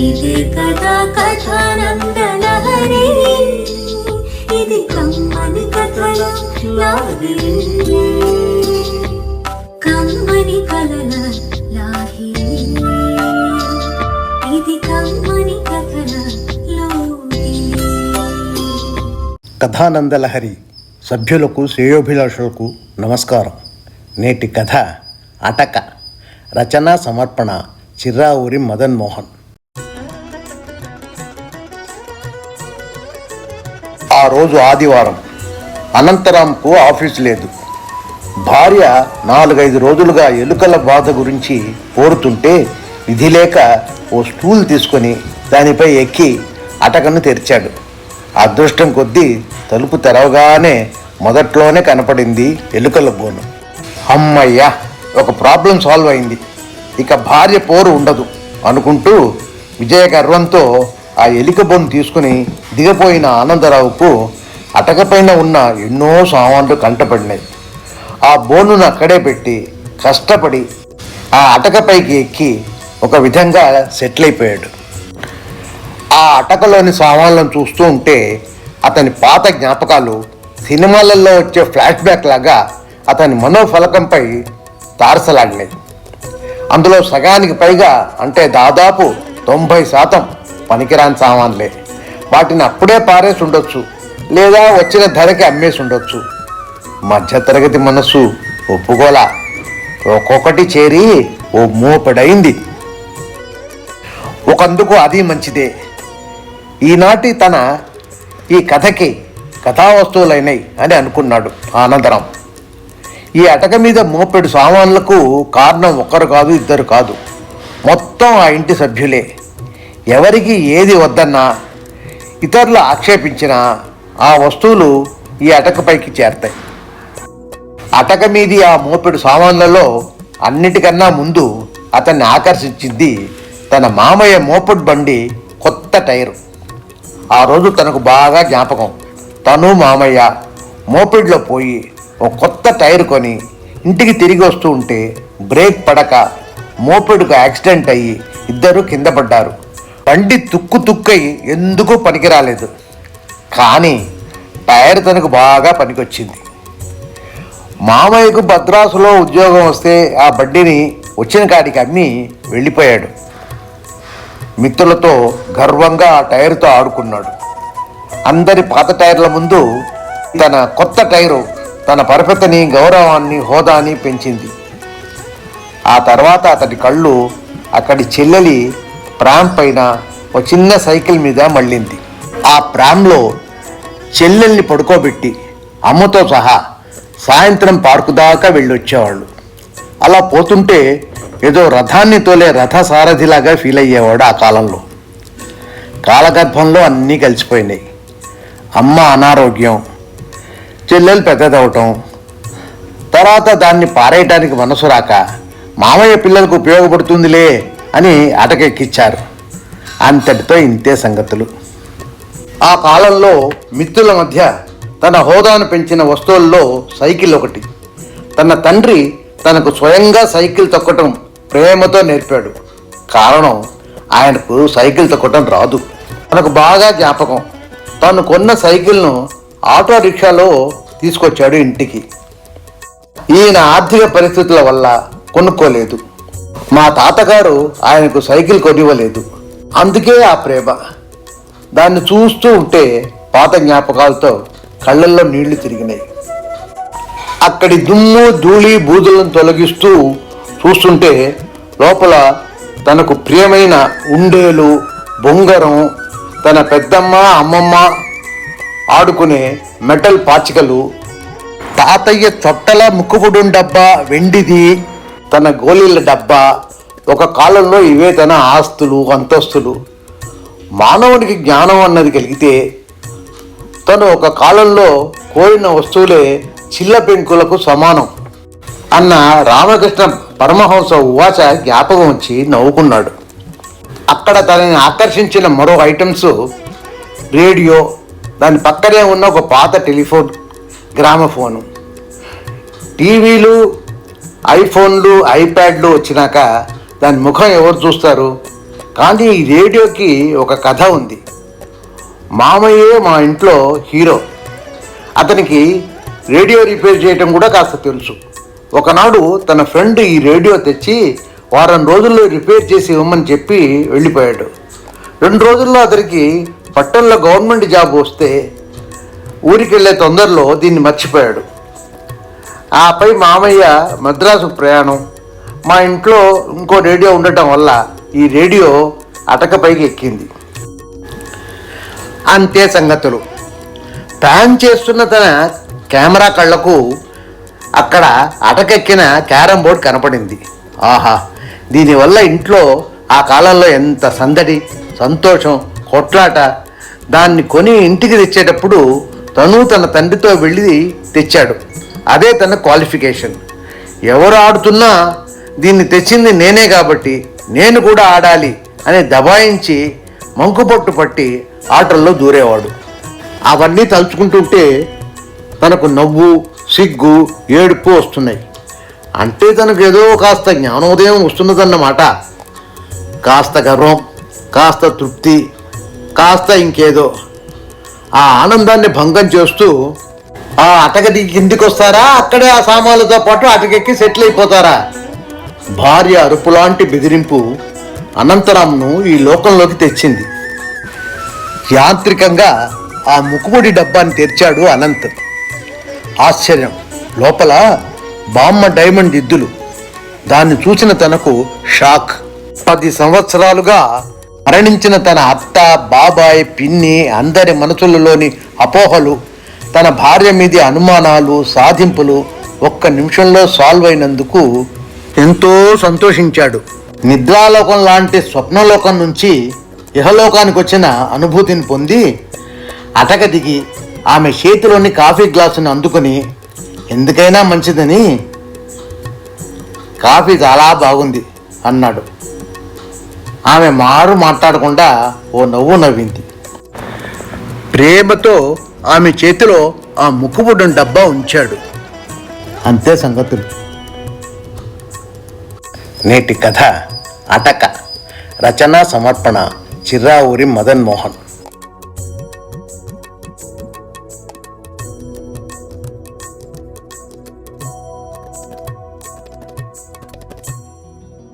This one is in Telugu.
ఇదే కదా కథానందలహరి, ఇది కమ్మని కథల లాహిరి, కమ్మని కలల లాహిరి, ఇది కమ్మని కథల లోహిరి. కథానందలహరి సభ్యులకు శ్రేయోభిలాషులకు నమస్కారం. నేటి కథ అటక. రచన సమర్పణ చిర్రావూరి మదన్ మోహన్. ఆ రోజు ఆదివారం. అనంతరాంకు ఆఫీసు లేదు. భార్య 4-5 రోజులుగా ఎలుకల బాధ గురించి కోరుతుంటే విధి లేక ఓ స్టూల్ తీసుకొని దానిపై ఎక్కి అటకను తెరిచాడు. అదృష్టం కొద్దీ తలుపు తెరవగానే మొదట్లోనే కనపడింది ఎలుకల బోను. అమ్మయ్యా, ఒక ప్రాబ్లం సాల్వ్ అయింది, ఇక భార్య పోరు ఉండదు అనుకుంటూ విజయ గర్వంతో ఆ ఎలుక బోను తీసుకుని దిగపోయిన ఆనందరావుకు అటకపైన ఉన్న ఎన్నో సామాన్లు కంటపడినాయి. ఆ బోనును అక్కడే పెట్టి కష్టపడి ఆ అటకపైకి ఎక్కి ఒక విధంగా సెటిల్ అయిపోయాడు. ఆ అటకలోని సామాన్లను చూస్తూ ఉంటే అతని పాత జ్ఞాపకాలు సినిమాలలో వచ్చే ఫ్లాష్ బ్యాక్ లాగా అతని మనోఫలకంపై తారసలాడినాయి. అందులో సగానికి పైగా, అంటే దాదాపు 90% పనికిరాని సామాన్లే. వాటిని అప్పుడే పారేసి ఉండొచ్చు, లేదా వచ్చిన ధరకి అమ్మేసి ఉండొచ్చు. మధ్యతరగతి మనస్సు ఒప్పుకోలా. ఒక్కొక్కటి చేరి ఓ మోపెడైంది. ఒకందుకు అది మంచిదే. ఈనాటి తన ఈ కథకి కథా వస్తువులైనవి అని అనుకున్నాడు ఆనందరాం. ఈ అటక మీద మోపెడు సామాన్లకు కారణం ఒకరు కాదు, ఇద్దరు కాదు, మొత్తం ఆ ఇంటి సభ్యులే. ఎవరికి ఏది వద్దన్నా, ఇతరులు ఆక్షేపించినా ఆ వస్తువులు ఈ అటకపైకి చేరతాయి. అటక మీది ఆ మోపెడు సామాన్లలో అన్నిటికన్నా ముందు అతన్ని ఆకర్షించింది తన మామయ్య మోపెడు బండి కొత్త టైరు. ఆ రోజు తనకు బాగా జ్ఞాపకం. తను మామయ్య మోపెడ్లో పోయి ఒక కొత్త టైర్ కొని ఇంటికి తిరిగి వస్తూ ఉంటే బ్రేక్ పడక మోపెడుకు యాక్సిడెంట్ అయ్యి ఇద్దరు కింద పడ్డారు. బండి తుక్కై ఎందుకు పనికిరాలేదు, కానీ టైర్ తనకు బాగా పనికొచ్చింది. మామయ్యకు భద్రాసులో ఉద్యోగం వస్తే ఆ బండిని వచ్చిన కాడికి అమ్మి వెళ్ళిపోయాడు. మిత్రులతో గర్వంగా ఆ టైరుతో ఆడుకున్నాడు. అందరి పాత టైర్ల ముందు తన కొత్త టైరు తన పరపతిని, గౌరవాన్ని, హోదాని పెంచింది. ఆ తర్వాత అతడి కళ్ళు అక్కడి చెల్లెలి ప్రామ్ పైన ఒక చిన్న సైకిల్ మీద మళ్ళింది. ఆ ప్రామ్లో చెల్లెల్ని పడుకోబెట్టి అమ్మతో సహా సాయంత్రం పార్కు దాకా వెళ్ళొచ్చేవాళ్ళు. అలా పోతుంటే ఏదో రథాన్ని తోలే రథసారథిలాగా ఫీల్ అయ్యేవాడు ఆ కాలంలో. కాలగర్భంలో అన్నీ కలిసిపోయినాయి. అమ్మ అనారోగ్యం, చెల్లెలు పెద్దదవటం, తర్వాత దాన్ని పారేయటానికి మనసు రాక మామయ్య పిల్లలకు ఉపయోగపడుతుందిలే అని అటకెక్కిచ్చారు. అంతటితో ఇంతే సంగతులు. ఆ కాలంలో మిత్రుల మధ్య తన హోదాను పెంచిన వస్తువుల్లో సైకిల్ ఒకటి. తన తండ్రి తనకు స్వయంగా సైకిల్ తొక్కటం ప్రేమతో నేర్పాడు. కారణం, ఆయనకు సైకిల్ తొక్కటం రాదు. తనకు బాగా జ్ఞాపకం. తాను కొన్న సైకిల్ను ఆటో రిక్షాలో తీసుకొచ్చాడు ఇంటికి. ఈయన ఆర్థిక పరిస్థితుల వల్ల కొనుక్కోలేదు. మా తాతగారు ఆయనకు సైకిల్ కొనివ్వలేదు. అందుకే ఆ ప్రేమ. దాన్ని చూస్తూ ఉంటే పాత జ్ఞాపకాలతో కళ్ళల్లో నీళ్లు తిరిగినాయి. అక్కడి దుమ్ము, ధూళి, బూదులను తొలగిస్తూ చూస్తుంటే లోపల తనకు ప్రియమైన ఉండేలు, బొంగరం, తన పెద్దమ్మ, అమ్మమ్మ ఆడుకునే మెటల్ పాచికలు, తాతయ్య చొట్టల ముక్కుపుడు డబ్బా వెండిది, తన గోళీల డబ్బా. ఒక కాలంలో ఇవే తన ఆస్తులు, అంతస్తులు. మానవుడికి జ్ఞానం అన్నది కలిగితే తను ఒక కాలంలో కోరిన వస్తువులే చిల్ల పెంకులకు సమానం అన్న రామకృష్ణ పరమహంస ఉవాచ జ్ఞాపకం వచ్చి నవ్వుకున్నాడు. అక్కడ తనని ఆకర్షించిన మరో ఐటమ్స్ రేడియో, దాని పక్కనే ఉన్న ఒక పాత టెలిఫోన్, గ్రామఫోను. టీవీలు, ఐఫోన్లు, ఐప్యాడ్లు వచ్చినాక దాని ముఖం ఎవరు చూస్తారు? కానీ ఈ రేడియోకి ఒక కథ ఉంది. మామయ్యే మా ఇంట్లో హీరో. అతనికి రేడియో రిపేర్ చేయటం కూడా కాస్త తెలుసు. ఒకనాడు తన ఫ్రెండ్ ఈ రేడియో తెచ్చి వారం రోజుల్లో రిపేర్ చేసి ఇవ్వమని చెప్పి వెళ్ళిపోయాడు. 2 రోజుల్లో అతనికి పట్టణంలో గవర్నమెంట్ జాబ్ వస్తే ఊరికి వెళ్ళే తొందరలో దీన్ని మర్చిపోయాడు. ఆపై మామయ్య మద్రాసు ప్రయాణం. మా ఇంట్లో ఇంకో రేడియో ఉండటం వల్ల ఈ రేడియో అటకపైకి ఎక్కింది. అంతే సంగతులు. ప్యాన్ చేస్తున్న తన కెమెరా కళ్ళకు అక్కడ అటకెక్కిన క్యారం బోర్డ్ కనపడింది. ఆహా, దీనివల్ల ఇంట్లో ఆ కాలంలో ఎంత సందడి, సంతోషం, కొట్లాట. దాన్ని కొని ఇంటికి తెచ్చేటప్పుడు తను తన తండ్రితో వెళ్ళి తెచ్చాడు. అదే తన క్వాలిఫికేషన్. ఎవరు ఆడుతున్నా దీన్ని తెచ్చింది నేనే కాబట్టి నేను కూడా ఆడాలి అని దబాయించి మంకుపట్టు పట్టి ఆటల్లో దూరేవాడు. అవన్నీ తలుచుకుంటుంటే తనకు నవ్వు, సిగ్గు, ఏడుపు వస్తున్నాయి. అంటే తనకు ఏదో కాస్త జ్ఞానోదయం వస్తున్నదన్నమాట. కాస్త గర్వం, కాస్త తృప్తి, కాస్త ఇంకేదో. ఆ ఆనందాన్ని భంగం చేస్తూ ఆ అటక దిగి కిందికి వస్తారా, అక్కడే ఆ సామాన్లతో పాటు అటకెక్కి సెటిల్ అయిపోతారా? భార్య అరుపులాంటి బెదిరింపు అనంతరాంను ఈ లోకంలోకి తెచ్చింది. యాంత్రికంగా ఆ ముక్కుముడి డబ్బాని తెరిచాడు అనంత్. ఆశ్చర్యం, లోపల బామ్మ డైమండ్ దిద్దులు. దాన్ని చూసిన తనకు షాక్. 10 సంవత్సరాలుగా మరణించిన తన అత్త, బాబాయ్, పిన్ని అందరి మనసులలోని అపోహలు, తన భార్య మీది అనుమానాలు, సాధింపులు ఒక్క నిమిషంలో సాల్వ్ అయినందుకు ఎంతో సంతోషించాడు. నిద్రాలోకం లాంటి స్వప్నలోకం నుంచి ఇహలోకానికి వచ్చిన అనుభూతిని పొంది అటక దిగి ఆమె చేతిలోని కాఫీ గ్లాసును అందుకుని, ఎందుకైనా మంచిదని, కాఫీ చాలా బాగుంది అన్నాడు. ఆమె మారు మాట్లాడకుండా ఓ నవ్వు నవ్వింది. ప్రేమతో ఆమె చేతిలో ఆ ముక్కుబుడ్డం డబ్బా ఉంచాడు. అంతే సంగతులు. నేటి కథ అటక. రచన సమర్పణ చిర్రావూరి మదన్ మోహన్.